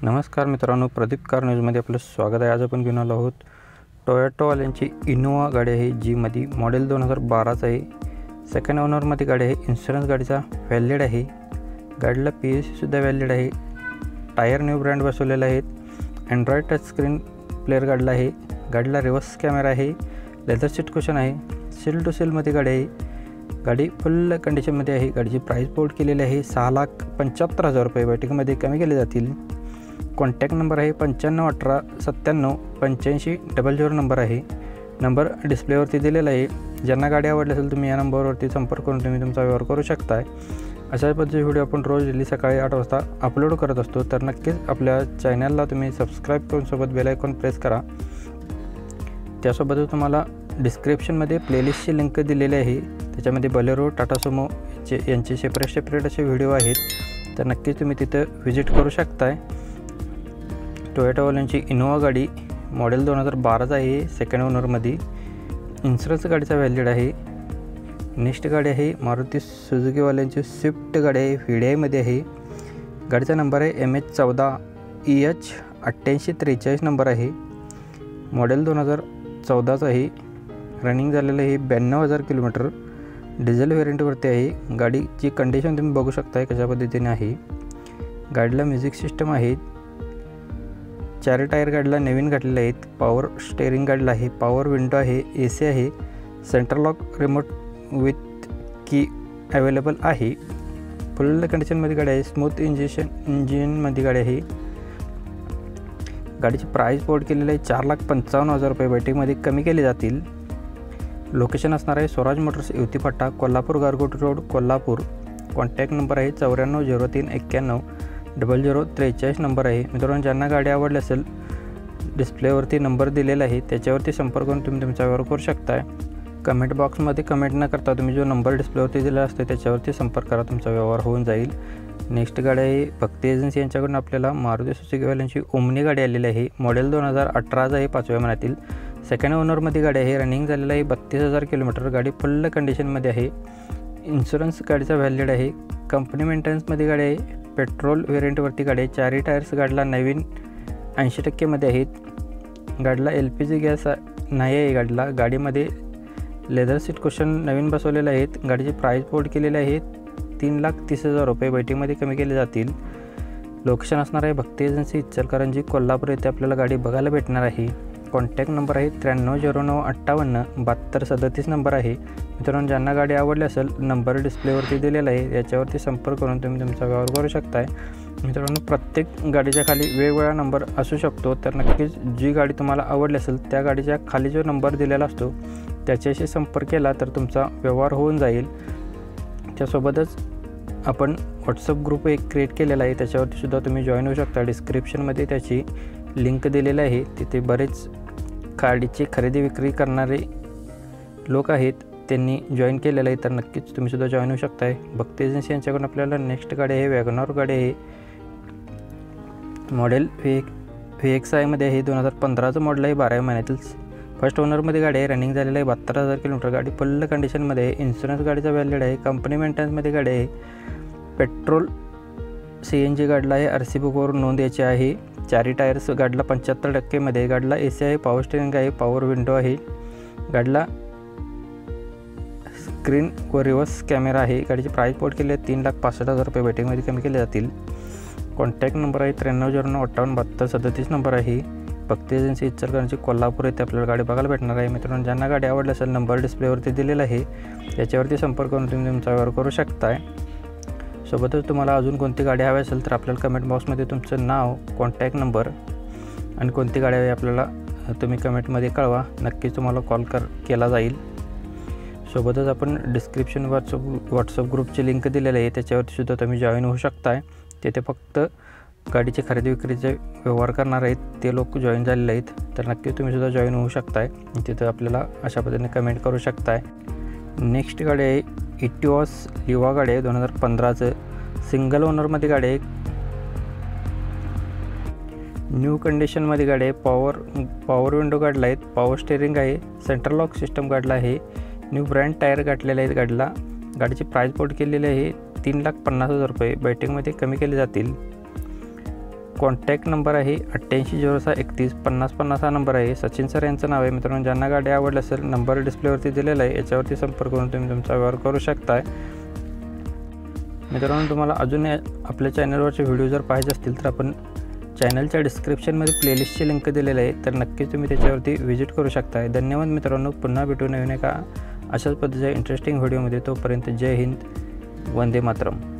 नमस्कार मित्रांनो, प्रदीप कार न्यूजमध्ये आपलं स्वागत आहे। आज आपण घेऊन आलो आहोत टोयोटावाल्यांची इनोवा गाडी आहे, जी मध्ये मॉडेल 2012चं आहे। सेकंड ओनरमध्ये गाडी आहे। इन्शुरन्स गाडीचा व्हॅलिड आहे। गाडीला PUCसुद्धा व्हॅलिड आहे। टायर न्यू ब्रँड बसवलेला आहे। अँड्रॉइड टच स्क्रीन प्लेअर गाडीला आहे। गाडीला रिव्हर्स कॅमेरा आहे। लेदर सीट कुशन आहे। सील टू सीलमध्ये गाडी आहे। गाडी फुल कंडिशनमध्ये आहे। गाडीची प्राइस बोर्ड केलेली आहे 6,75,000 रुपये। बैठकीमध्ये कमी केले जातील। कॉन्टॅक्ट नंबर आहे 9518978500 नंबर आहे। नंबर डिस्प्लेवरती दिलेला आहे। ज्यांना गाडी आवडली असेल तुम्ही या नंबरवरती संपर्क करून तुम्ही तुमचा व्यवहार करू शकता। अशा पद्धतीचे व्हिडिओ आपण रोज डेली सकाळी 8 वाजता अपलोड करत असतो, तर नक्कीच आपल्या चॅनलला तुम्ही सबस्क्राईब करून सोबत बेल आयकॉन प्रेस करा। त्यासोबतच तुम्हाला डिस्क्रिप्शनमध्ये प्लेलिस्टची लिंक दिलेली आहे। त्याच्यामध्ये बलेरो, टाटा सुमो यांचे सेपरेट असे व्हिडिओ आहेत, तर नक्कीच तुम्ही तिथं व्हिजिट करू शकता। टोयोटावाल्यांची इनोवा गाडी मॉडेल 2012चं आहे। सेकंड ओनरमध्ये इन्शुरन्स गाडीचा व्हॅलिड आहे। नेक्स्ट गाडी आहे मारुती सुझुकीवाल्यांची स्विफ्ट गाडी आहे, VDIमध्ये आहे। गाडीचा नंबर आहे MH14EH8843 नंबर आहे। मॉडेल 2014चं आहे। रनिंग झालेलं आहे 92,000 किलोमीटर। डिझेल व्हेरियंटवरती आहे। गाडीची कंडिशन तुम्ही बघू शकता कशा पद्धतीने आहे। गाडीला म्युझिक सिस्टम आहे। 4 टायर गाडीला नवीन घातलेले आहेत। पॉवर स्टेअरिंग गाडीला आहे। पॉवर विंडो आहे। AC आहे। सेंट्रल लॉक रिमोट विथ की अवेलेबल आहे। फुल कंडिशनमध्ये गाडी आहे। स्मूथ इंजिनमध्ये गाडी आहे। गाडीची प्राइस बोर्ड केलेली आहे 4,55,000 रुपये। बैठकीमध्ये कमी केले जातील। लोकेशन असणार आहे स्वराज मोटर्स, युवती फाटा, कोल्हापूर गारगोटी रोड, कोल्हापूर। कॉन्टॅक्ट नंबर आहे 9403910043 नंबर आहे। मित्रांनो, ज्यांना गाडी आवडली असेल डिस्प्लेवरती नंबर दिलेला आहे, त्याच्यावरती संपर्क करून तुम्ही तुमचा व्यवहार करू शकता। कमेंट बॉक्समध्ये कमेंट न करता तुम्ही जो नंबर डिस्प्लेवरती दिलेला असतो त्याच्यावरती संपर्क करा, तुमचा व्यवहार होऊन जाईल। नेक्स्ट गाडी आहे भक्ती एजन्सी यांच्याकडून आपल्याला मारुती सुझुकीवाल्यांची ओमनी गाडी आलेली आहे। मॉडेल 2018चं आहे, 5व्या महिन्यातील। सेकंड ओनरमध्ये गाडी आहे। रनिंग झालेलं आहे 32,000 किलोमीटर। गाडी फुल कंडिशनमध्ये आहे। इन्शुरन्स गाडीचा व्हॅलिड आहे। कंपनी मेंटेनन्समध्ये गाडी आहे। पेट्रोल व्हेरियंटवरती गाडी आहे। 4 टायर्स गाडीला नवीन 80% आहेत। गाडीला LPG गॅस नाही आहे। गाडीमध्ये लेदर सीट कुशन नवीन बसवलेले आहेत। गाडीची प्राइस बोर्ड केलेली आहे 3,30,000 रुपये। बैठकीमध्ये कमी केले जातील। लोकेशन असणार आहे भक्ती एजन्सी, इचलकरंजी, कोल्हापूर येथे आपल्याला गाडी बघायला भेटणार आहे। कॉन्टॅक्ट नंबर आहे 9309587237 नंबर आहे। मित्रांनो, ज्यांना गाडी आवडली असेल नंबर डिस्प्लेवरती दिलेला आहे, याच्यावरती संपर्क करून तुम्ही तुमचा व्यवहार करू शकता। मित्रांनो, प्रत्येक गाडीच्या खाली वेगवेगळा नंबर असू शकतो, तर नक्कीच जी गाडी तुम्हाला आवडली असेल त्या गाडीच्या खाली जो नंबर दिलेला असतो त्याच्याशी संपर्क केला तर तुमचा व्यवहार होऊन जाईल। त्यासोबतच आपण व्हॉट्सअप ग्रुप एक क्रिएट केलेला आहे, त्याच्यावरती सुद्धा तुम्ही जॉईन होऊ शकता। डिस्क्रिप्शनमध्ये त्याची लिंक दिलेली आहे। तिथे बरेच गाडीची खरेदी विक्री करणारे लोक आहेत, त्यांनी जॉईन केलेलं आहे, तर नक्कीच तुम्ही सुद्धा जॉईन होऊ शकता। भक्ती एजन्सी यांच्याकडून आपल्याला नेक्स्ट गाडी आहे वॅगनआर गाडी आहे। मॉडेल VXI मध्ये आहे। 2015चं मॉडेल आहे, 12व्या महिन्यातील। फर्स्ट ओनरमध्ये गाडी आहे। रनिंग झालेलं आहे 72,000 किलोमीटर। गाडी फुल कंडिशनमध्ये आहे। इन्शुरन्स गाडीचा व्हॅलिड आहे। कंपनी मेंटेनन्समध्ये गाडी आहे। पेट्रोल CNG गाडीला आहे। RC बुकवरून नोंद याची आहे। 4 टायर्स गाडीला 75% गाडीला AC आहे। पॉवर स्टेअरिंग आहे। पॉवर विंडो आहे। गाडीला स्क्रीन व रिव्हर्स कॅमेरा आहे। गाडीची प्राइस बोर्ड केली आहे 3,65,000 रुपये। बैठकीमध्ये कमी केले जातील। कॉन्टॅक्ट नंबर आहे 9309587237 नंबर आहे। भक्ती एजन्सी, इचलकरंजी, कोल्हापूर येथे आपल्याला गाडी बघायला भेटणार आहे। मित्रांनो, ज्यांना गाडी आवडली असेल नंबर डिस्प्लेवरती दिलेला आहे, त्याच्यावरती संपर्क करून तुम्ही तुमचा व्यवहार करू शकता। सोबतच तुम्हाला अजून कोणती गाडी हवी असेल तर आपल्याला कमेंट बॉक्समध्ये तुमचं नाव, कॉन्टॅक्ट नंबर आणि कोणती गाडी हवी आपल्याला तुम्ही कमेंटमध्ये कळवा। नक्कीच तुम्हाला कॉल केला जाईल। सोबतच आपण डिस्क्रिप्शन व्हॉट्सअप ग्रुपची लिंक दिलेली आहे, त्याच्यावरती सुद्धा तुम्ही जॉईन होऊ शकता। तिथे फक्त गाडीचे खरेदी विक्रीचे व्यवहार करणार आहेत ते लोक जॉईन झालेले आहेत, तर नक्की तुम्ही सुद्धा जॉईन होऊ शकता। तिथं आपल्याला अशा पद्धतीने कमेंट करू शकता। नेक्स्ट गाडी आहे इटिओस लिवा गाडी आहे। 2015चं सिंगल ओनरमध्ये गाडी आहे। न्यू कंडिशनमध्ये गाडी आहे। पॉवर विंडो गाडीला आहेत। पॉवर स्टेअरिंग आहे। सेंट्रल लॉक सिस्टम गाडीला आहे। न्यू ब्रँड टायर गाठलेले आहेत गाडीला। गाडीची प्राइस बोर्ड केलेली आहे 3,50,000 रुपये। बैठकीमध्ये कमी केले जातील। कॉन्टॅक्ट नंबर आहे 8806315050 हा नंबर आहे. सचिन सर यांचं नाव आहे. मित्रांनो, ज्यांना गाडी आवडली असेल नंबर डिस्प्लेवरती दिलेला आहे, याच्यावरती संपर्क करून तुम्ही तुमचा व्यवहार करू शकताय. मित्रांनो, तुम्हाला अजून आपल्या चॅनलवरचे व्हिडिओ जर पाहायचे असतील तर आपण चॅनलच्या डिस्क्रिप्शनमध्ये प्लेलिस्टची लिंक दिलेली आहे, तर नक्कीच तुम्ही त्याच्यावरती व्हिजिट करू शकताय. धन्यवाद मित्रांनो. पुन्हा भेटू नवीन एका अशाच पद्धतीच्या इंटरेस्टिंग व्हिडिओमध्ये. तोपर्यंत जय हिंद, वंदे मातरम.